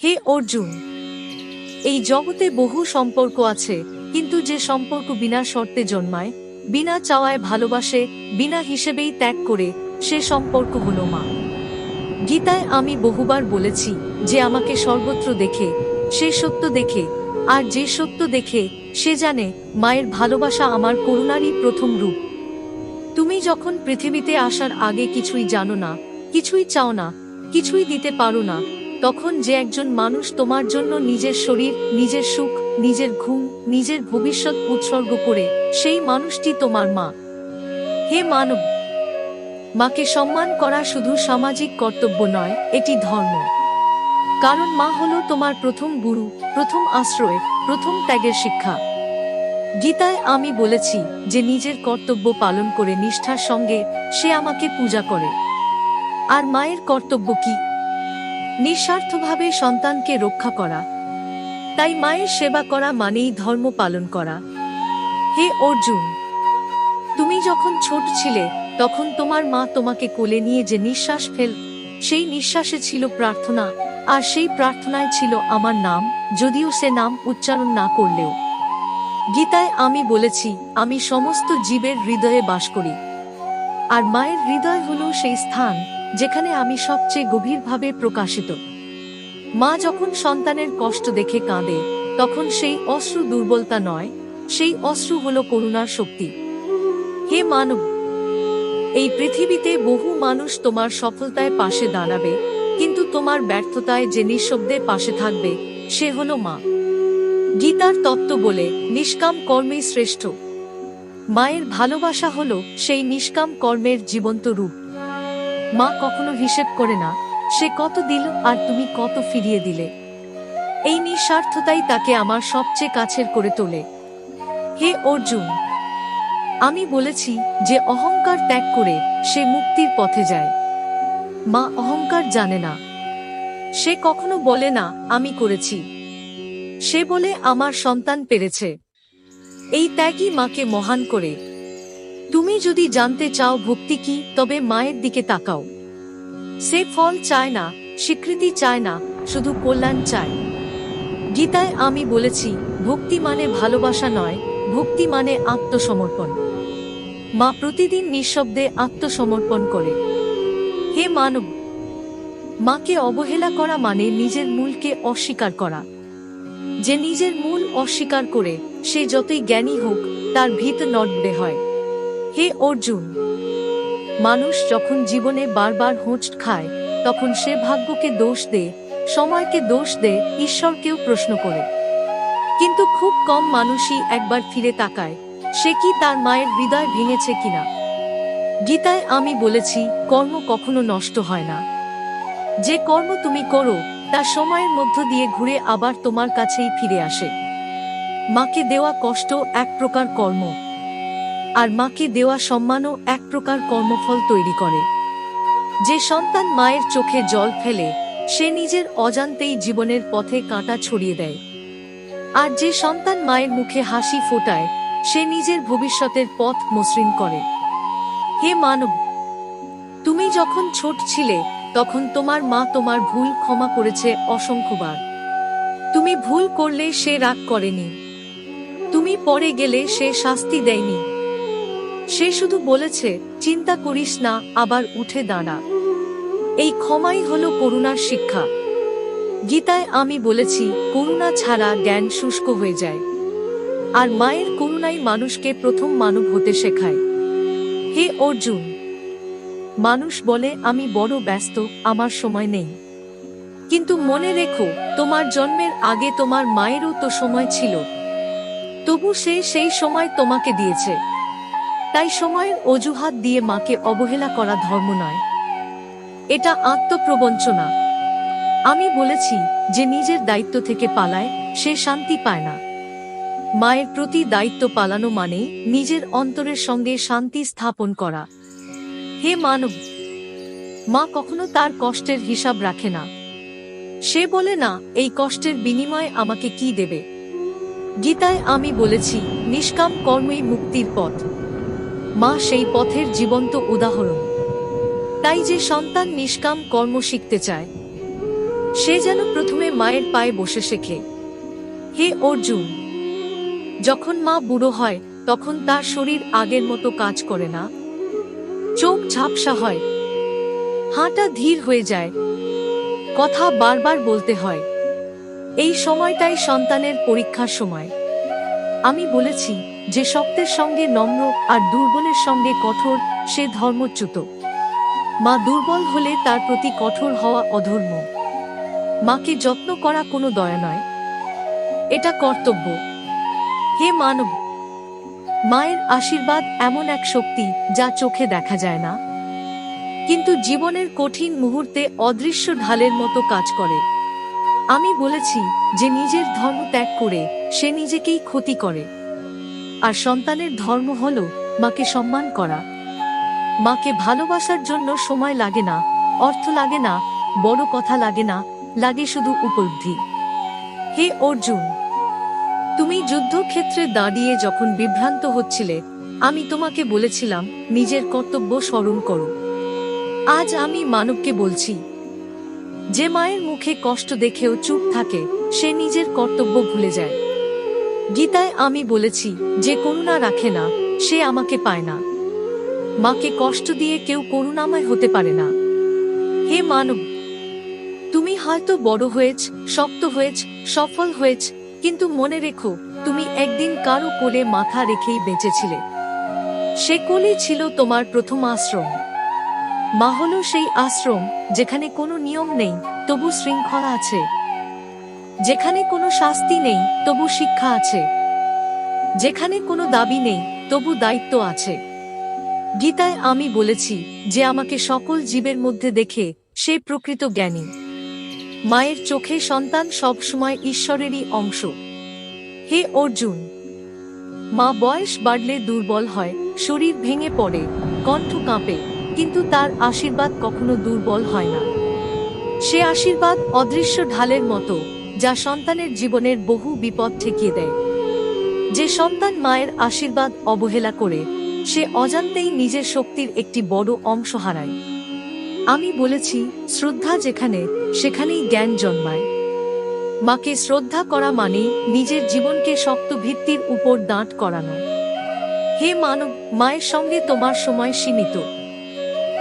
হে অর্জুন, এই জগতে বহু সম্পর্ক আছে, কিন্তু যে সম্পর্ক বিনা শর্তে জন্মায়, বিনা চাওয়ায় ভালোবাসে, বিনা হিসেবেই ত্যাগ করে, সে সম্পর্ক হলো মা। গীতায় আমি বহুবার বলেছি, যে আমাকে সর্বত্র দেখে, সে সত্য দেখে, আর যে সত্য দেখে, সে জানে মায়ের ভালোবাসা আমার করুণারই প্রথম রূপ। তুমি যখন পৃথিবীতে আসার আগে কিছুই জানো না, কিছুই চাও না, কিছুই দিতে পারো না, তখন যে একজন মানুষ তোমার জন্য নিজের শরীর, নিজের সুখ, নিজের ঘুম, নিজের ভবিষ্যৎ উৎসর্গ করে, সেই মানুষটি তোমার মা। হে মানব, মাকে সম্মান করা শুধু সামাজিক কর্তব্য নয়, এটি ধর্ম। কারণ মা হলো তোমার প্রথম গুরু, প্রথম আশ্রয়, প্রথম ত্যাগের শিক্ষা। গীতায় আমি বলেছি, যে নিজের কর্তব্য পালন করে নিষ্ঠার সঙ্গে, সে আমাকে পূজা করে। আর মায়ের কর্তব্য কি? নিঃস্বার্থভাবে সন্তানকে রক্ষা করা। তাই মায়ের সেবা করা মানেই ধর্ম পালন করা। হে অর্জুন, তুমি যখন ছোট ছিলে, তখন তোমার মা তোমাকে কোলে নিয়ে যে নিঃশ্বাস ফেল, সেই নিঃশ্বাসে ছিল প্রার্থনা, আর সেই প্রার্থনায় ছিল আমার নাম, যদিও সে নাম উচ্চারণ না করলেও। গীতায় আমি বলেছি, আমি সমস্ত জীবের হৃদয়ে বাস করি। আর মায়ের হৃদয় হলো সেই স্থান, যেখানে আমি সবচেয়ে গভীরভাবে প্রকাশিত। মা যখন সন্তানের কষ্ট দেখে কাঁদে, তখন সেই অশ্রু দুর্বলতা নয়, সেই অশ্রু হলো করুণার শক্তি। হে মানব, এই পৃথিবীতে বহু মানুষ তোমার সফলতায় পাশে দাঁড়াবে, কিন্তু তোমার ব্যর্থতায় যে নিঃশব্দে পাশে থাকবে, সে হলো মা। গীতার তত্ত্ব বলে, নিষ্কাম কর্মেই শ্রেষ্ঠ। মায়ের ভালোবাসা হলো সেই নিষ্কাম কর্মের জীবন্ত রূপ। মা কখনো হিসেব করে না, সে কত দিল আর তুমি কত ফিরিয়ে দিলে। এই নিঃস্বার্থতাই তাকে আমার সবচেয়ে কাছের করে তোলে। হে অর্জুন, আমি বলেছি, যে অহংকার ত্যাগ করে, সে মুক্তির পথে যায়। মা অহংকার জানে না। সে কখনো বলে না, আমি করেছি। সে বলে, আমার সন্তান পেরেছে। এই ত্যাগই মাকে মহান করে। তুমি যদি জানতে চাও ভক্তি কি, তবে মায়ের দিকে তাকাও। সে ফল চায় না, স্বীকৃতি চায় না, শুধু কল্যাণ চায়। গীতায় আমি বলেছি, ভক্তি মানে ভালোবাসা নয়, ভক্তি মানে আত্মসমর্পণ। মা প্রতিদিন নিঃশব্দে আত্মসমর্পণ করে। হে মানব, মাকে অবহেলা করা মানে নিজের মূলকে অস্বীকার করা। যে নিজের মূল অস্বীকার করে, সে যতই জ্ঞানী হোক, তার ভিত নড়বড়ে হয়। হে অর্জুন, মানুষ যখন জীবনে বারবার হোঁচ খায়, তখন সে ভাগ্যকে দোষ দেয়, সময়কে দোষ দেয়, ঈশ্বরকেও প্রশ্ন করে। কিন্তু খুব কম মানুষই একবার ফিরে তাকায়, সে কি তার মায়ের হৃদয় ভেঙেছে কিনা। গীতায় আমি বলেছি, কর্ম কখনো নষ্ট হয় না। যে কর্ম তুমি করো, তা সময়ের মধ্য দিয়ে ঘুরে আবার তোমার কাছেই ফিরে আসে। মাকে দেওয়া কষ্ট এক প্রকার কর্ম, আর মাকে দেওয়া সম্মানও এক প্রকার কর্মফল তৈরি করে। যে সন্তান মায়ের চোখে জল ফেলে, সে নিজের অজান্তেই জীবনের পথে কাঁটা ছড়িয়ে দেয়। আর যে সন্তান মায়ের মুখে হাসি ফোটায়, সে নিজের ভবিষ্যতের পথ মসৃণ করে। হে মানব, তুমি যখন ছোট ছিলে, তখন তোমার মা তোমার ভুল ক্ষমা করেছে অসংখ্যবার। তুমি ভুল করলে সে রাগ করেনি। তুমি পড়ে গেলে সে শাস্তি দেয়নি। সে শুধু বলেছে, চিন্তা করিস না, আবার উঠে দাঁড়া। এই ক্ষমাই হলো করুণার শিক্ষা। গীতায় আমি বলেছি, করুণা ছাড়া জ্ঞান শুষ্ক হয়ে যায়। আর মায়ের করুণাই মানুষকে প্রথম মানব হতে শেখায়। হে অর্জুন, মানুষ বলে, আমি বড় ব্যস্ত, আমার সময় নেই। কিন্তু মনে রেখো, তোমার জন্মের আগে তোমার মায়েরও তো সময় ছিল। তবু সে সেই সময় তোমাকে দিয়েছে। তাই সময়ের অজুহাত দিয়ে মাকে অবহেলা করা ধর্ম নয়, এটা আত্মপ্রবঞ্চনা। আমি বলেছি, যে নিজের দায়িত্ব থেকে পালায়, সে শান্তি পায় না। মায়ের প্রতি দায়িত্ব পালানো মানে নিজের অন্তরের সঙ্গে শান্তি স্থাপন করা। হে মানব, মা কখনো তার কষ্টের হিসাব রাখে না। সে বলে না, এই কষ্টের বিনিময়ে আমাকে কি দেবে। গীতায় আমি বলেছি, নিষ্কাম কর্মই মুক্তির পথ। মা সেই পথের জীবন্ত উদাহরণ। তাই যে সন্তান নিষ্কাম কর্ম শিখতে চায়, সে যেন প্রথমে মায়ের পায়ে বসে শেখে। হে অর্জুন, যখন মা বুড়ো হয় তখন তার শরীর আগের মতো কাজ করে না। চোখ ঝাপসা হয়, হাঁটা ধীর হয়ে যায়, কথা বারবার বলতে হয়। এই সময়টাই সন্তানের পরীক্ষার সময়। আমি বলেছি যে শক্তের সঙ্গে নম্র আর দুর্বলের সঙ্গে কঠোর সে ধর্মচ্যুত। মা দুর্বল হলে তার প্রতি কঠোর হওয়া অধর্ম। মাকে যত্ন করা কোনো দয়া নয়, এটা কর্তব্য। হে মানব, মায়ের আশীর্বাদ এমন এক শক্তি যা চোখে দেখা যায় না, কিন্তু জীবনের কঠিন মুহূর্তে অদৃশ্য ঢালের মতো কাজ করে। আমি বলেছি যে নিজের ধর্ম ত্যাগ করে সে নিজেকেই ক্ষতি করে। আর সন্তানের ধর্ম হল মাকে সম্মান করা। মাকে ভালোবাসার জন্য সময় লাগে না, অর্থ লাগে না, বড় কথা লাগে না, লাগে শুধু উপলব্ধি। হে অর্জুন, তুমি যুদ্ধক্ষেত্রে দাঁড়িয়ে যখন বিভ্রান্ত হচ্ছিলে, আমি তোমাকে বলেছিলাম নিজের কর্তব্য স্মরণ করো। আজ আমি মানবকে বলছি, যে মায়ের মুখে কষ্ট দেখেও চুপ থাকে সে নিজের কর্তব্য ভুলে যায়। গীতায় আমি বলেছি, যে করুণা রাখে না সে আমাকে পায় না। মাকে কষ্ট দিয়ে কেউ করুণাময় হতে পারে না। হে মানব, তুমি হয়তো বড় হয়েছ, শক্ত হয়েছ, সফল হয়েছ, কিন্তু মনে রেখো তুমি একদিন কারো কোলে মাথা রেখেই বেঁচেছিলে। সে কোলে ছিল তোমার প্রথম আশ্রম। মা হলো সেই আশ্রম যেখানে কোনো নিয়ম নেই তবু শৃঙ্খলা আছে, যেখানে কোনো শাস্তি নেই তবু শিক্ষা আছে, যেখানে কোনো দাবি নেই তবু দায়িত্ব আছে। গীতায় আমি বলেছি যে আমাকে সকল জীবের মধ্যে দেখে সে প্রকৃত জ্ঞানী। মায়ের চোখে সন্তান সবসময় ঈশ্বরেরই অংশ। হে অর্জুন, মা বয়স বাড়লে দুর্বল হয়, শরীর ভেঙে পড়ে, কণ্ঠ কাঁপে, কিন্তু তার আশীর্বাদ কখনো দুর্বল হয় না। সে আশীর্বাদ অদৃশ্য ঢালের মতো যা সন্তানের জীবনের বহু বিপদ ঠেকিয়ে দেয়। যে সন্তান মায়ের আশীর্বাদ অবহেলা করে সে অজান্তেই নিজের শক্তির একটি বড় অংশ হারায়। আমি বলেছি, শ্রদ্ধা যেখানে সেখানেই জ্ঞান জন্মায়। মাকে শ্রদ্ধা করা মানে নিজের জীবনকে শক্ত ভিত্তির উপর দাঁড় করানো। হে মানব, মায়ের সঙ্গে তোমার সময় সীমিত।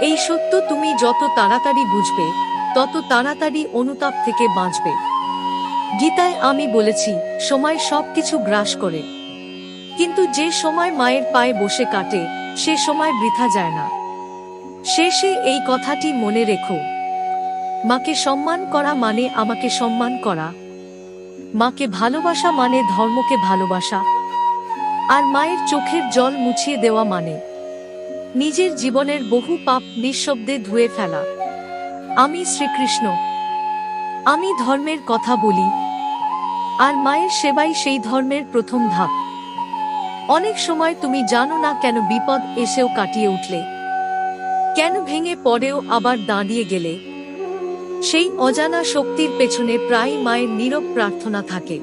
এই সত্য তুমি যত তাড়াতাড়ি বুঝবে তত তাড়াতাড়ি অনুতাপ থেকে বাঁচবে। গীতায় আমি বলেছি, সময় সবকিছু গ্রাস করে, কিন্তু যে সময় মায়ের পায়ে বসে কাটে সে সময় বৃথা যায় না। শেষে এই কথাটি মনে রেখো, মাকে সম্মান করা মানে আমাকে সম্মান করা, মাকে ভালোবাসা মানে ধর্মকে ভালোবাসা, আর মায়ের চোখের জল মুছিয়ে দেওয়া মানে নিজের জীবনের বহু পাপ নিঃশব্দে ধুয়ে ফেলা। আমি শ্রীকৃষ্ণ, আমি ধর্মের কথা বলি, আর মায়ের সেবাই সেই ধর্মের প্রথম ধাপ। অনেক সময় তুমি জানো না কেন বিপদ এসেও কাটিয়ে উঠলে, কেন ভেঙে পড়েও আবার দাঁড়িয়ে গেলে। সেই অজানা শক্তির পেছনে প্রায় মায়ের নীরব প্রার্থনা থাকে।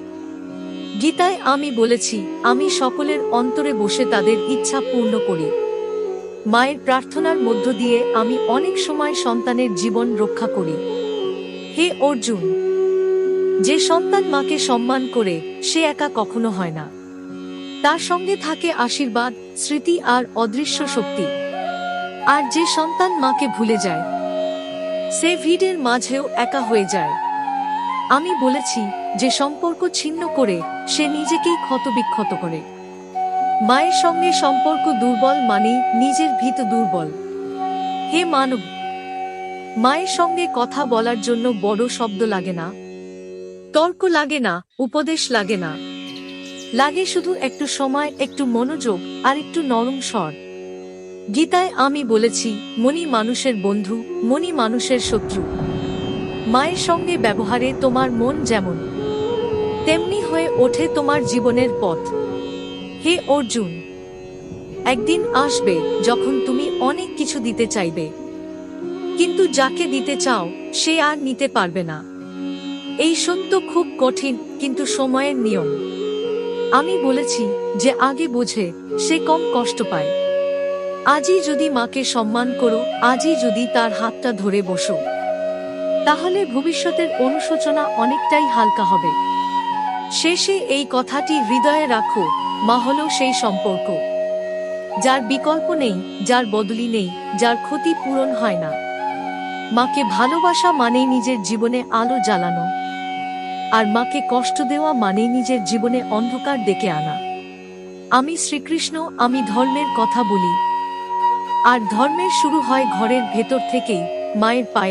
গীতায় আমি বলেছি, আমি সকলের অন্তরে বসে তাদের ইচ্ছা পূর্ণ করি। মায়ের প্রার্থনার মধ্য দিয়ে আমি অনেক সময় সন্তানের জীবন রক্ষা করি। হে অর্জুন, যে সন্তান মাকে সম্মান করে সে একা কখনো হয় না। তার সঙ্গে থাকে আশীর্বাদ, স্মৃতি আর অদৃশ্য শক্তি। আর যে সন্তান মাকে ভুলে যায় সে ভিড়ের মাঝেও একা হয়ে যায়। আমি বলেছি, যে সম্পর্ক ছিন্ন করে সে নিজেকেই ক্ষতবিক্ষত করে। মায়ের সঙ্গে সম্পর্ক দুর্বল মানে নিজের ভিত দুর্বল। হে মানব, মায়ের সঙ্গে কথা বলার জন্য বড় শব্দ লাগে না, তর্ক লাগে না, উপদেশ লাগে না, লাগে শুধু একটু সময়, একটু মনোযোগ আর একটু নরম স্বর। গীতায় আমি বলেছি, মনি মানুষের বন্ধু, মনি মানুষের শত্রু। মায়ের সঙ্গে ব্যবহারে তোমার মন যেমন তেমনি হয়ে ওঠে তোমার জীবনের পথ। হে অর্জুন, একদিন আসবে যখন তুমি অনেক কিছু দিতে চাইবে, কিন্তু যাকে দিতে চাও সে আর নিতে পারবে না। এই সত্য খুব কঠিন, কিন্তু সময়ের নিয়ম। আমি বলেছি, যে আগে বোঝে সে কম কষ্ট পায়। আজই যদি মাকে সম্মান করো, আজই যদি তার হাতটা ধরে বসো, তাহলে ভবিষ্যতের অনুশোচনা অনেকটাই হালকা হবে। শেষে এই কথাটি হৃদয়ে রাখো, মা হলো সেই সম্পর্ক যার বিকল্প নেই, যার বদলি নেই, যার ক্ষতি পূরণ হয় না। মাকে ভালোবাসা মানেই নিজের জীবনে আলো জ্বালানো, আর মাকে কষ্ট দেওয়া মানেই নিজের জীবনে অন্ধকার ডেকে আনা। আমি শ্রীকৃষ্ণ, আমি ধর্মের কথা বলি, আর ধর্মের শুরু হয় ঘরের ভেতর থেকেই, মায়ের পায়ে।